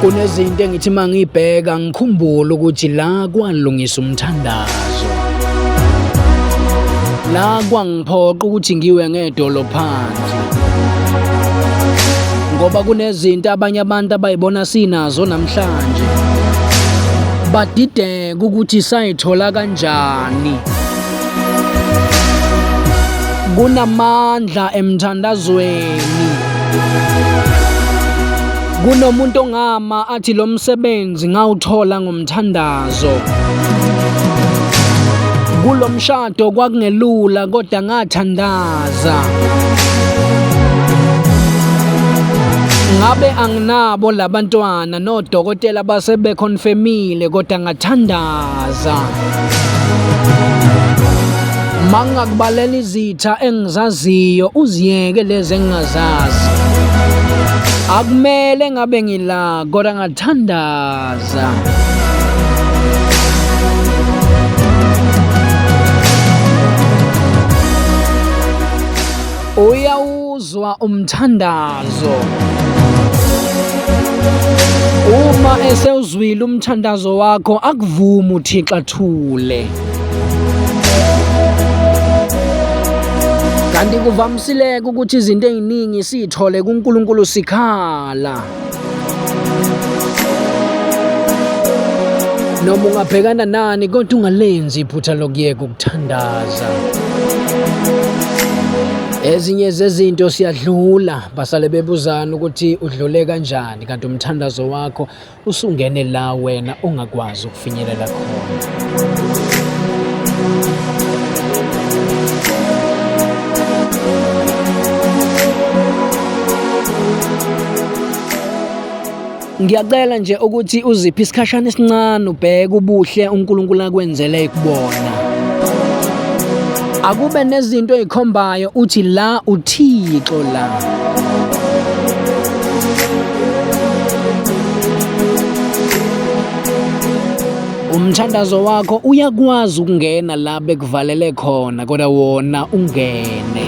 Kunezinto engithi mangibheka ngikhumbule ukuthi la kwalungisa umthandazo. La kwangiphoqa ukuthi ngiwe ngedolo phansi. Ngoba kunezinto abanye abantu abayibona sinazo namhlanje. Badideka ukuthi sayithola kanjani. Kunamandla emthandazweni. Kunomuntu ongama athi lo msebenzi ngawuthola ngomthandazo. Kulo mshado kwakungelula kodwa ngathandaza. Ngabe anginabo labantwana nodokotela basebeconfirmile kodwa ngathandaza. Mangakubalela izitha engizaziyo uziyeke lezi engingazazi. Akumele ngabe ngila kodwa ngathandaza. Uyawuzwa umthandazo. Uma esewuzwile umthandazo wakho akuvuma uThixo athule. Kanti kuvamsileke ukuthi izinto eziningi sithole kuNkulunkulu sikhala. Noma ungabhekana nani kodwa ungalenzi iphutha lokuyeka ukuthandaza. Ezinye zezinto siyadlula basale bebuzana ukuthi udlule kanjani kanti umthandazo wakho usungene la wena ongakwazi ukufinyelela khona. Ngiyacela nje ukuthi uziphi isikhashana esincane ubheke ubuhle uNkulunkulu akwenzele kubona. Akube nezinto ezikhombayo uthi la uThixo la. Umthandazo wakho uyakwazi ukungena la bekuvalele khona kodwa wona ungene.